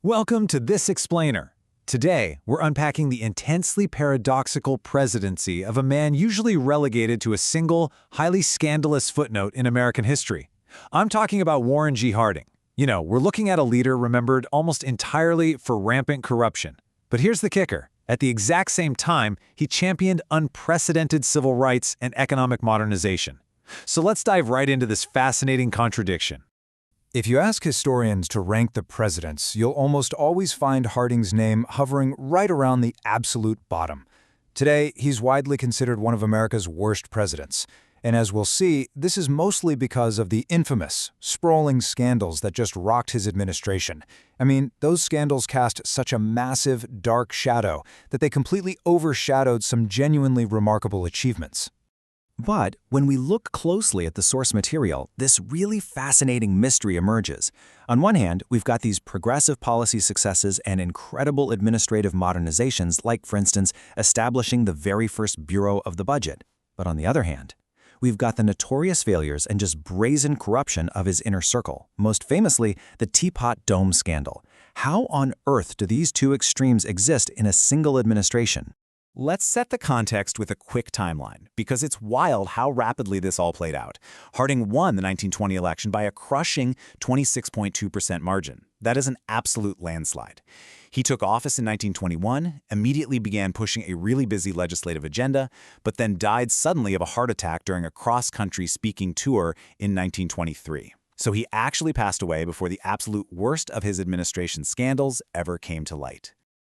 Welcome to This Explainer. Today, we're unpacking the intensely paradoxical presidency of a man usually relegated to a single, highly scandalous footnote in American history. I'm talking about Warren G. Harding. We're looking at a leader remembered almost entirely for rampant corruption. But here's the kicker. At the exact same time, he championed unprecedented civil rights and economic modernization. So let's dive right into this fascinating contradiction. If you ask historians to rank the presidents, you'll almost always find Harding's name hovering right around the absolute bottom. Today, he's widely considered one of America's worst presidents. And as we'll see, this is mostly because of the infamous, sprawling scandals that just rocked his administration. I mean, those scandals cast such a massive, dark shadow that they completely overshadowed some genuinely remarkable achievements. But when we look closely at the source material, this really fascinating mystery emerges. On one hand, we've got these progressive policy successes and incredible administrative modernizations, like, for instance, establishing the very first Bureau of the Budget. But on the other hand, we've got the notorious failures and just brazen corruption of his inner circle, most famously, the Teapot Dome scandal. How on earth do these two extremes exist in a single administration? Let's set the context with a quick timeline, because it's wild how rapidly this all played out. Harding won the 1920 election by a crushing 26.2% margin. That is an absolute landslide. He took office in 1921, immediately began pushing a really busy legislative agenda, but then died suddenly of a heart attack during a cross-country speaking tour in 1923. So he actually passed away before the absolute worst of his administration's scandals ever came to light.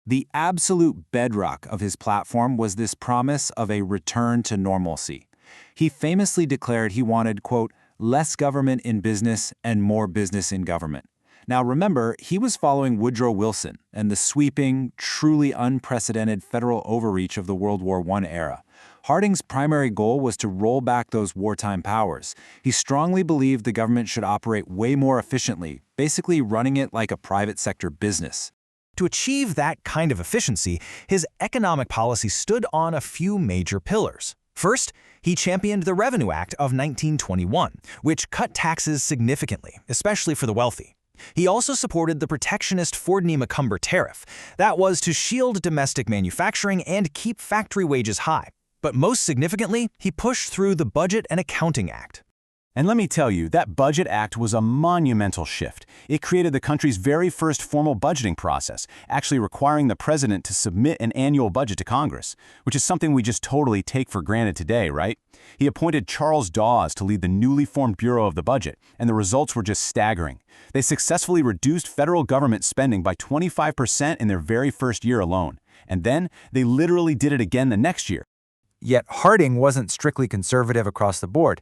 The absolute bedrock of his platform was this promise of a return to normalcy. He famously declared he wanted, quote, less government in business and more business in government. Now remember, he was following Woodrow Wilson and the sweeping, truly unprecedented federal overreach of the World War I era. Harding's primary goal was to roll back those wartime powers. He strongly believed the government should operate way more efficiently, basically running it like a private sector business. To achieve that kind of efficiency, his economic policy stood on a few major pillars. First, he championed the Revenue Act of 1921, which cut taxes significantly, especially for the wealthy. He also supported the protectionist Fordney-McCumber tariff. That was to shield domestic manufacturing and keep factory wages high. But most significantly, he pushed through the Budget and Accounting Act. And let me tell you, that Budget Act was a monumental shift. It created the country's very first formal budgeting process, actually requiring the president to submit an annual budget to Congress, which is something we just totally take for granted today, right? He appointed Charles Dawes to lead the newly formed Bureau of the Budget, and the results were just staggering. They successfully reduced federal government spending by 25% in their very first year alone. And then they literally did it again the next year. Yet Harding wasn't strictly conservative across the board.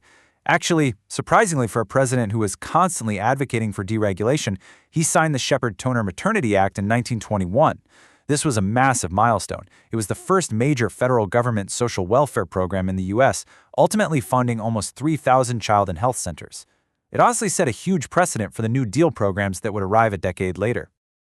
Actually, surprisingly for a president who was constantly advocating for deregulation, he signed the Shepard-Toner Maternity Act in 1921. This was a massive milestone. It was the first major federal government social welfare program in the U.S., ultimately funding almost 3,000 child and health centers. It honestly set a huge precedent for the New Deal programs that would arrive a decade later.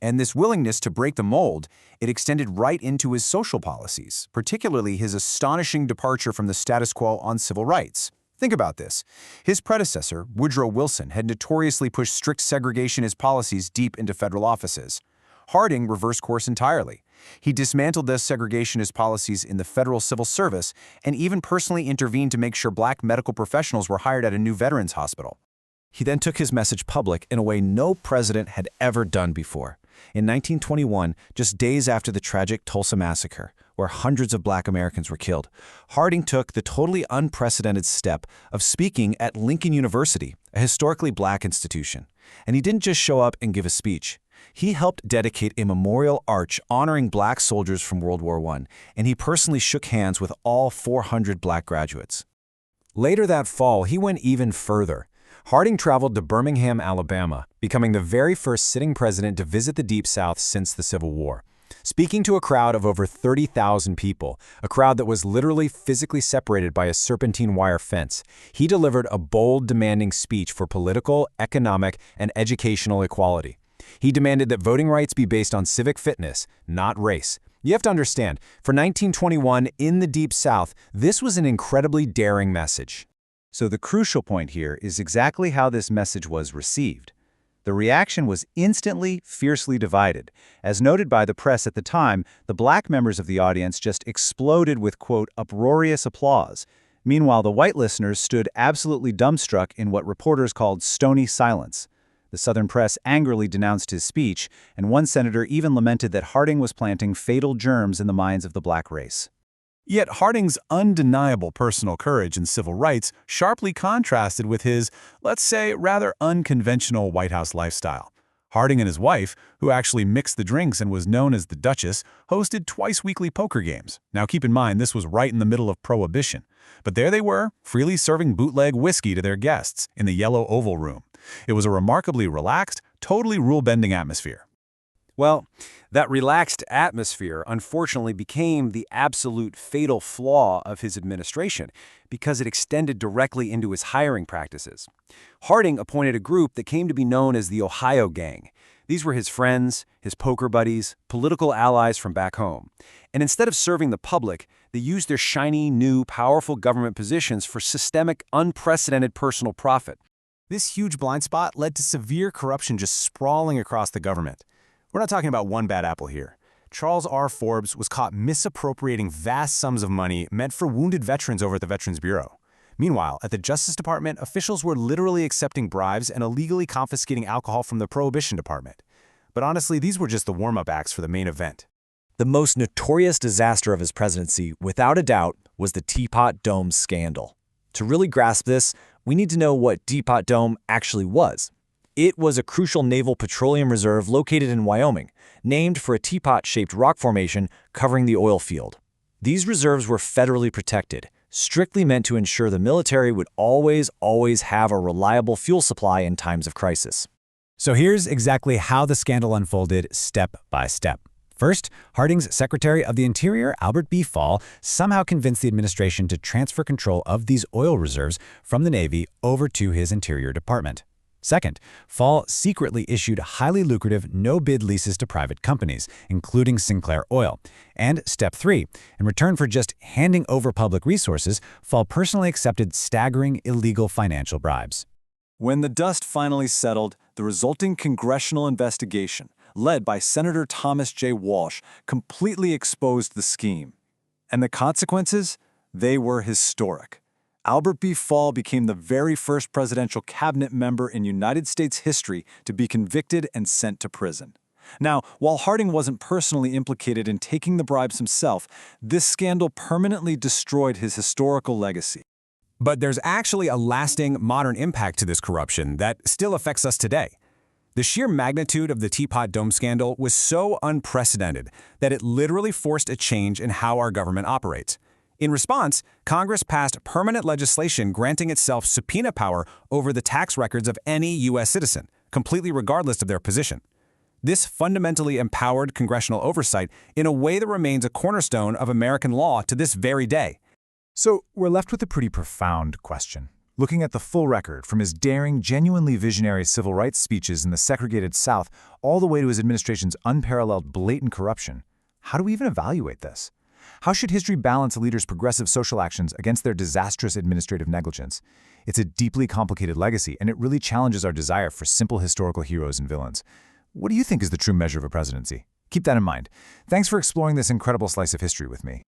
And this willingness to break the mold, it extended right into his social policies, particularly his astonishing departure from the status quo on civil rights. Think about this. His predecessor, Woodrow Wilson, had notoriously pushed strict segregationist policies deep into federal offices. Harding reversed course entirely. He dismantled those segregationist policies in the federal civil service and even personally intervened to make sure black medical professionals were hired at a new veterans hospital. He then took his message public in a way no president had ever done before. In 1921, just days after the tragic Tulsa Massacre, where hundreds of black Americans were killed, Harding took the totally unprecedented step of speaking at Lincoln University, a historically black institution. And he didn't just show up and give a speech. He helped dedicate a memorial arch honoring black soldiers from World War I, and he personally shook hands with all 400 black graduates. Later that fall, he went even further. Harding traveled to Birmingham, Alabama, becoming the very first sitting president to visit the Deep South since the Civil War. Speaking to a crowd of over 30,000 people, a crowd that was literally physically separated by a serpentine wire fence, he delivered a bold, demanding speech for political, economic, and educational equality. He demanded that voting rights be based on civic fitness, not race. You have to understand, for 1921 in the Deep South, this was an incredibly daring message. So the crucial point here is exactly how this message was received. The reaction was instantly, fiercely divided. As noted by the press at the time, the black members of the audience just exploded with, quote, uproarious applause. Meanwhile, the white listeners stood absolutely dumbstruck in what reporters called stony silence. The Southern press angrily denounced his speech, and one senator even lamented that Harding was planting fatal germs in the minds of the black race. Yet Harding's undeniable personal courage and civil rights sharply contrasted with his, let's say, rather unconventional White House lifestyle. Harding and his wife, who actually mixed the drinks and was known as the Duchess, hosted twice-weekly poker games. Now keep in mind, this was right in the middle of Prohibition. But there they were, freely serving bootleg whiskey to their guests in the Yellow Oval Room. It was a remarkably relaxed, totally rule-bending atmosphere. Well, that relaxed atmosphere unfortunately became the absolute fatal flaw of his administration because it extended directly into his hiring practices. Harding appointed a group that came to be known as the Ohio Gang. These were his friends, his poker buddies, political allies from back home. And instead of serving the public, they used their shiny, new, powerful government positions for systemic, unprecedented personal profit. This huge blind spot led to severe corruption just sprawling across the government. We're not talking about one bad apple here. Charles R. Forbes was caught misappropriating vast sums of money meant for wounded veterans over at the Veterans Bureau. Meanwhile, at the Justice Department, officials were literally accepting bribes and illegally confiscating alcohol from the Prohibition Department. But honestly, these were just the warm-up acts for the main event. The most notorious disaster of his presidency, without a doubt, was the Teapot Dome scandal. To really grasp this, we need to know what Teapot Dome actually was. It was a crucial naval petroleum reserve located in Wyoming, named for a teapot-shaped rock formation covering the oil field. These reserves were federally protected, strictly meant to ensure the military would always have a reliable fuel supply in times of crisis. So here's exactly how the scandal unfolded step by step. First, Harding's Secretary of the Interior, Albert B. Fall, somehow convinced the administration to transfer control of these oil reserves from the Navy over to his Interior Department. Second, Fall secretly issued highly lucrative no-bid leases to private companies, including Sinclair Oil. And step 3, in return for just handing over public resources, Fall personally accepted staggering illegal financial bribes. When the dust finally settled, the resulting congressional investigation, led by Senator Thomas J. Walsh, completely exposed the scheme. And the consequences? They were historic. Albert B. Fall became the very first presidential cabinet member in United States history to be convicted and sent to prison. Now, while Harding wasn't personally implicated in taking the bribes himself, this scandal permanently destroyed his historical legacy. But there's actually a lasting, modern impact to this corruption that still affects us today. The sheer magnitude of the Teapot Dome scandal was so unprecedented that it literally forced a change in how our government operates. In response, Congress passed permanent legislation granting itself subpoena power over the tax records of any U.S. citizen, completely regardless of their position. This fundamentally empowered congressional oversight in a way that remains a cornerstone of American law to this very day. So we're left with a pretty profound question. Looking at the full record, from his daring, genuinely visionary civil rights speeches in the segregated South all the way to his administration's unparalleled blatant corruption, how do we even evaluate this? How should history balance a leader's progressive social actions against their disastrous administrative negligence? It's a deeply complicated legacy, and it really challenges our desire for simple historical heroes and villains. What do you think is the true measure of a presidency? Keep that in mind. Thanks for exploring this incredible slice of history with me.